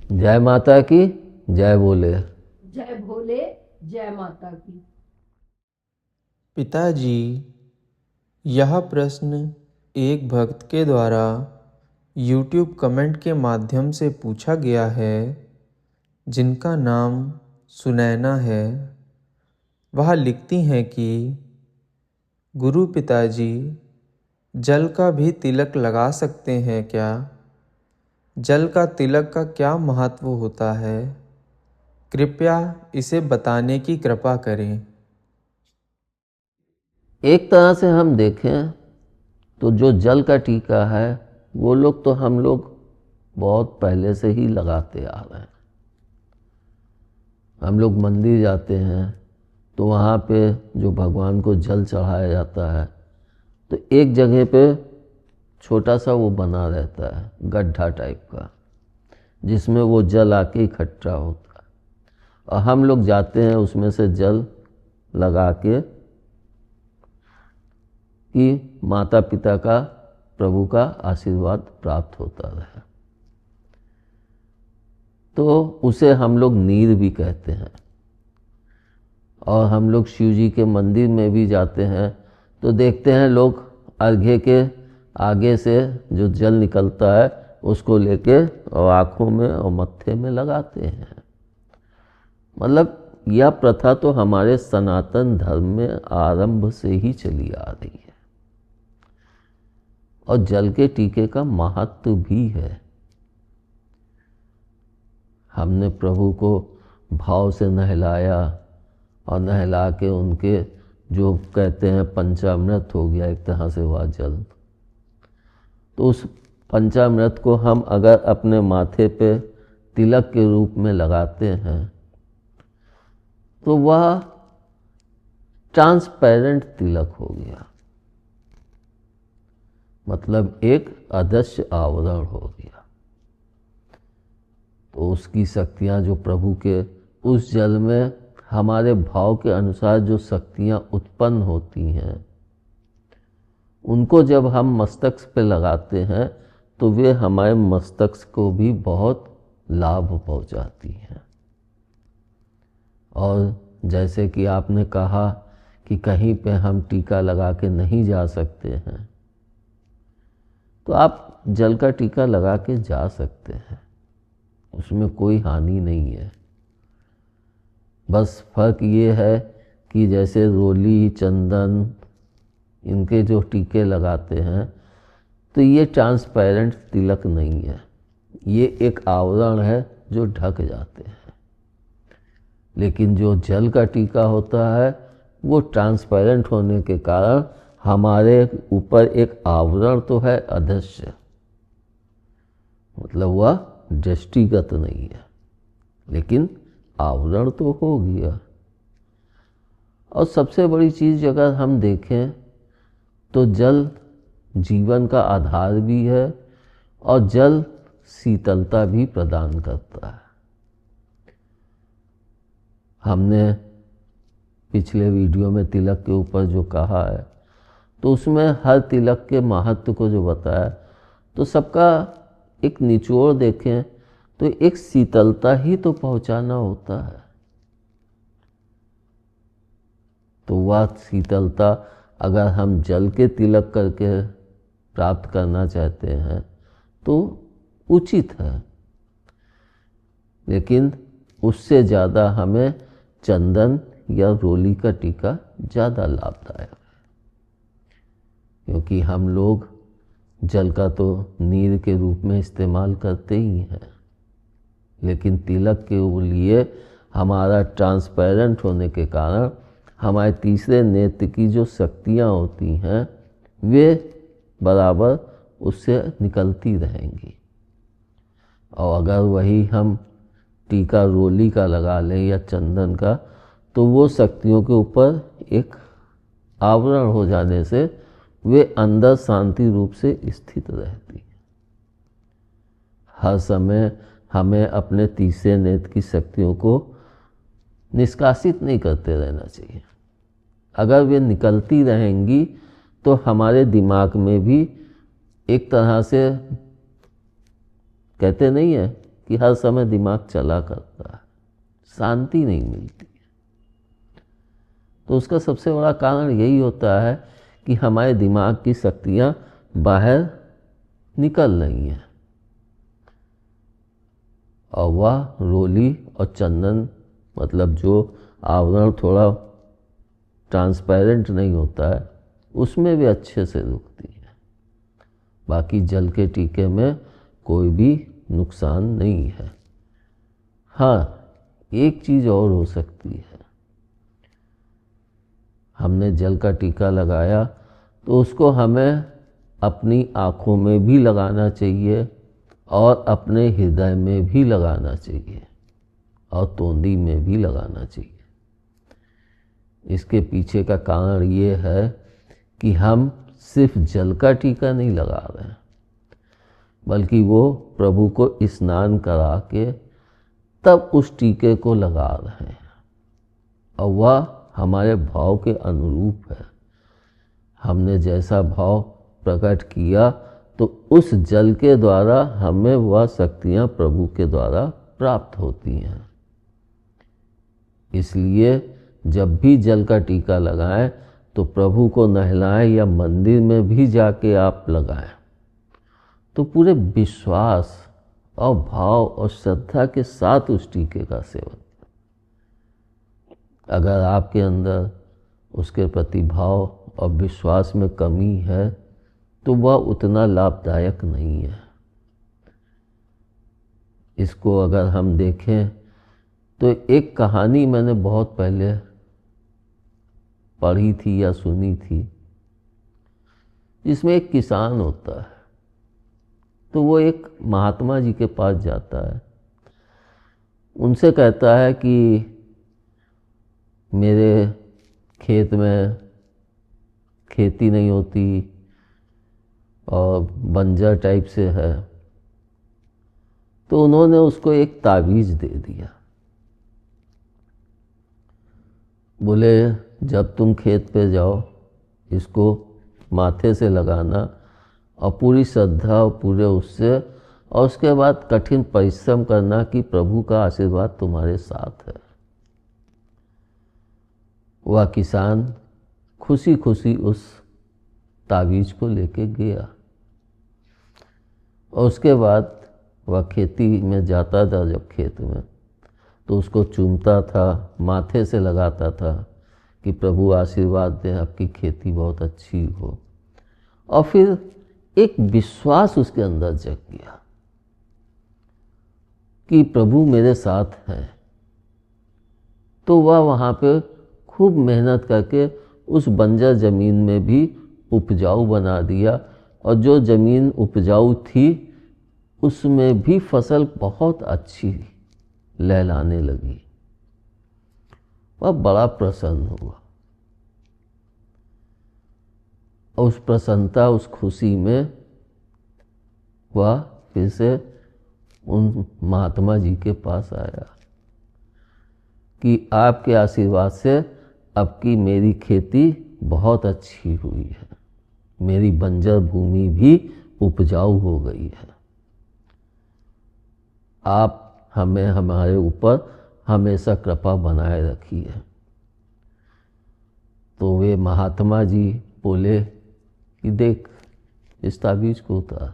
जय माता की जय बोले। जय भोले, जय माता की। पिताजी, यह प्रश्न एक भक्त के द्वारा YouTube कमेंट के माध्यम से पूछा गया है, जिनका नाम सुनैना है। वह लिखती हैं कि गुरु पिताजी, जल का भी तिलक लगा सकते हैं क्या? जल का तिलक का क्या महत्व होता है? कृपया इसे बताने की कृपा करें। एक तरह से हम देखें तो जो जल का टीका है वो लोग तो हम लोग बहुत पहले से ही लगाते आ रहे हैं। हम लोग मंदिर जाते हैं तो वहाँ पे जो भगवान को जल चढ़ाया जाता है तो एक जगह पे छोटा सा वो बना रहता है गड्ढा टाइप का, जिसमें वो जल आके इकट्ठा होता है और हम लोग जाते हैं उसमें से जल लगा के कि माता पिता का प्रभु का आशीर्वाद प्राप्त होता रहे। तो उसे हम लोग नीर भी कहते हैं। और हम लोग शिव जी के मंदिर में भी जाते हैं तो देखते हैं लोग अर्घ्य के आगे से जो जल निकलता है उसको लेके और आँखों में और मत्थे में लगाते हैं। मतलब यह प्रथा तो हमारे सनातन धर्म में आरंभ से ही चली आ रही है और जल के टीके का महत्व भी है। हमने प्रभु को भाव से नहलाया और नहला के उनके जो कहते हैं पंचामृत हो गया एक तरह से वह जल। तो उस पंचामृत को हम अगर अपने माथे पे तिलक के रूप में लगाते हैं तो वह ट्रांसपेरेंट तिलक हो गया, मतलब एक अदृश्य आवरण हो गया। तो उसकी शक्तियाँ जो प्रभु के उस जल में हमारे भाव के अनुसार जो शक्तियाँ उत्पन्न होती हैं उनको जब हम मस्तक पे लगाते हैं तो वे हमारे मस्तक को भी बहुत लाभ पहुंचाती हैं। और जैसे कि आपने कहा कि कहीं पे हम टीका लगा के नहीं जा सकते हैं तो आप जल का टीका लगा के जा सकते हैं, उसमें कोई हानि नहीं है। बस फर्क ये है कि जैसे रोली चंदन इनके जो टीके लगाते हैं तो ये ट्रांसपेरेंट तिलक नहीं है, ये एक आवरण है जो ढक जाते हैं। लेकिन जो जल का टीका होता है वो ट्रांसपेरेंट होने के कारण हमारे ऊपर एक आवरण तो है अदृश्य, मतलब वह दृष्टिगत नहीं है लेकिन आवरण तो हो गया। और सबसे बड़ी चीज़ अगर हम देखें तो जल जीवन का आधार भी है और जल शीतलता भी प्रदान करता है। हमने पिछले वीडियो में तिलक के ऊपर जो कहा है तो उसमें हर तिलक के महत्व को जो बताया तो सबका एक निचोड़ देखें तो एक शीतलता ही तो पहुंचाना होता है। तो वह शीतलता अगर हम जल के तिलक करके प्राप्त करना चाहते हैं तो उचित है, लेकिन उससे ज़्यादा हमें चंदन या रोली का टीका ज़्यादा लाभदायक है। क्योंकि हम लोग जल का तो नीर के रूप में इस्तेमाल करते ही हैं, लेकिन तिलक के लिए हमारा ट्रांसपेरेंट होने के कारण हमारे तीसरे नेत्र की जो शक्तियाँ होती हैं वे बराबर उससे निकलती रहेंगी। और अगर वही हम टीका रोली का लगा लें या चंदन का तो वो शक्तियों के ऊपर एक आवरण हो जाने से वे अंदर शांति रूप से स्थित रहती हैं। हर समय हमें अपने तीसरे नेत्र की शक्तियों को निष्कासित नहीं करते रहना चाहिए। अगर वे निकलती रहेंगी तो हमारे दिमाग में भी एक तरह से कहते नहीं है कि हर समय दिमाग चला करता है, शांति नहीं मिलती है। तो उसका सबसे बड़ा कारण यही होता है कि हमारे दिमाग की शक्तियाँ बाहर निकल रही हैं और वह रोली और चंदन मतलब जो आवरण थोड़ा ट्रांसपेरेंट नहीं होता है उसमें भी अच्छे से रुकती है। बाकी जल के टीके में कोई भी नुकसान नहीं है। हाँ, एक चीज़ और हो सकती है। हमने जल का टीका लगाया तो उसको हमें अपनी आँखों में भी लगाना चाहिए और अपने हृदय में भी लगाना चाहिए और तोंदी में भी लगाना चाहिए। इसके पीछे का कारण ये है कि हम सिर्फ जल का टीका नहीं लगा रहे हैं, बल्कि वो प्रभु को स्नान करा के तब उस टीके को लगा रहे हैं और वह हमारे भाव के अनुरूप है। हमने जैसा भाव प्रकट किया तो उस जल के द्वारा हमें वह शक्तियाँ प्रभु के द्वारा प्राप्त होती हैं। इसलिए जब भी जल का टीका लगाएं तो प्रभु को नहलाएं या मंदिर में भी जाके आप लगाएं तो पूरे विश्वास और भाव और श्रद्धा के साथ उस टीके का सेवन। अगर आपके अंदर उसके प्रति भाव और विश्वास में कमी है तो वह उतना लाभदायक नहीं है। इसको अगर हम देखें तो एक कहानी मैंने बहुत पहले पढ़ी थी या सुनी थी, जिसमें एक किसान होता है तो वो एक महात्मा जी के पास जाता है। उनसे कहता है कि मेरे खेत में खेती नहीं होती और बंजर टाइप से है। तो उन्होंने उसको एक तावीज़ दे दिया। बोले जब तुम खेत पे जाओ इसको माथे से लगाना और पूरी श्रद्धा और पूरे उससे, और उसके बाद कठिन परिश्रम करना कि प्रभु का आशीर्वाद तुम्हारे साथ है। वह किसान खुशी खुशी उस तावीज़ को लेके गया और उसके बाद वह खेती में जाता था। जब खेत में तो उसको चूमता था, माथे से लगाता था कि प्रभु आशीर्वाद दें, आपकी खेती बहुत अच्छी हो। और फिर एक विश्वास उसके अंदर जग गया कि प्रभु मेरे साथ हैं। तो वह वहाँ पे खूब मेहनत करके उस बंजर ज़मीन में भी उपजाऊ बना दिया और जो ज़मीन उपजाऊ थी उसमें भी फसल बहुत अच्छी लहलाने लगी। वह बड़ा प्रसन्न हुआ और उस प्रसन्नता, उस खुशी में वह फिर से उन महात्मा जी के पास आया कि आपके आशीर्वाद से अब की मेरी खेती बहुत अच्छी हुई है, मेरी बंजर भूमि भी उपजाऊ हो गई है। आप हमें हमारे ऊपर हमेशा कृपा बनाए रखिए। तो वे महात्मा जी बोले कि देख इस ताबीज़ को उतार।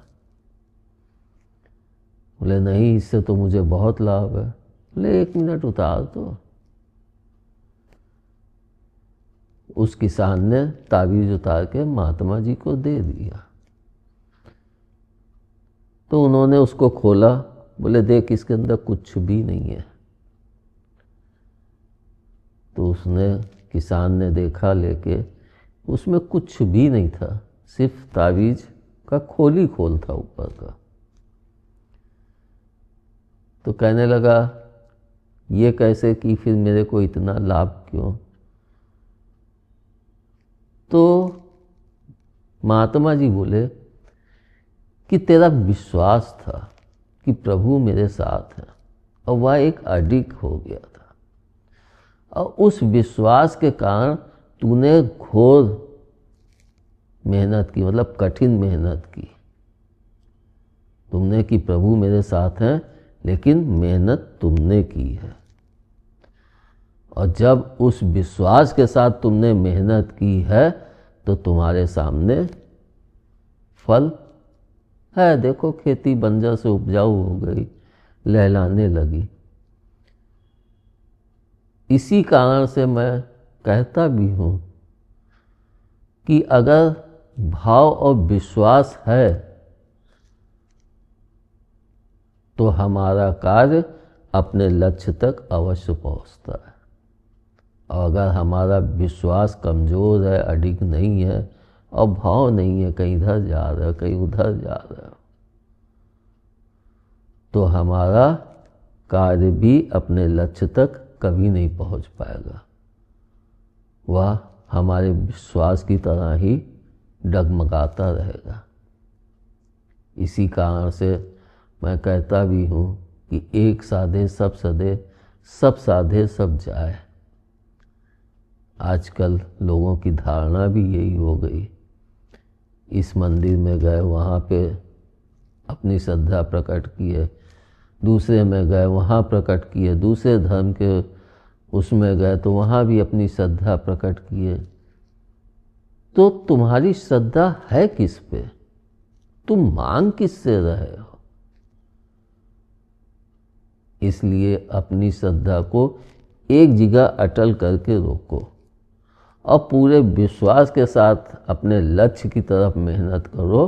बोले नहीं, इससे तो मुझे बहुत लाभ है। बोले 1 मिनट उतार। तो उस किसान ने ताबीज़ उतार के महात्मा जी को दे दिया। तो उन्होंने उसको खोला। बोले देख इसके अंदर कुछ भी नहीं है। तो उसने किसान ने देखा लेके, उसमें कुछ भी नहीं था, सिर्फ ताबीज़ का खोल ही खोल था ऊपर का। तो कहने लगा ये कैसे कि फिर मेरे को इतना लाभ क्यों? तो महात्मा जी बोले कि तेरा विश्वास था कि प्रभु मेरे साथ है, और वह एक अडिग हो गया था, और उस विश्वास के कारण तूने घोर मेहनत की, मतलब कठिन मेहनत की तुमने कि प्रभु मेरे साथ हैं, लेकिन मेहनत तुमने की है। और जब उस विश्वास के साथ तुमने मेहनत की है तो तुम्हारे सामने फल है। देखो खेती बंजर से उपजाऊ हो गई, लहलाने लगी। इसी कारण से मैं कहता भी हूँ कि अगर भाव और विश्वास है तो हमारा कार्य अपने लक्ष्य तक अवश्य पहुँचता है। और अगर हमारा विश्वास कमज़ोर है, अडिग नहीं है और भाव नहीं है, कहीं इधर जा रहा है कहीं उधर जा रहा है, तो हमारा कार्य भी अपने लक्ष्य तक कभी नहीं पहुंच पाएगा। वह हमारे विश्वास की तरह ही डगमगाता रहेगा। इसी कारण से मैं कहता भी हूँ कि एक साधे सब सधे, सब साधे सब जाए। आजकल लोगों की धारणा भी यही हो गई। इस मंदिर में गए वहाँ पे अपनी श्रद्धा प्रकट किए, दूसरे में गए वहाँ प्रकट किए, दूसरे धर्म के उसमें गए तो वहाँ भी अपनी श्रद्धा प्रकट किए। तो तुम्हारी श्रद्धा है किस पे? तुम मांग किससे रहे हो? इसलिए अपनी श्रद्धा को एक जगह अटल करके रोको और पूरे विश्वास के साथ अपने लक्ष्य की तरफ मेहनत करो।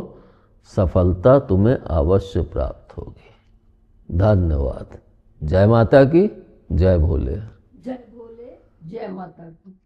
सफलता तुम्हें अवश्य प्राप्त होगी। धन्यवाद। जय माता की, जय भोले। जय भोले, जय माता की।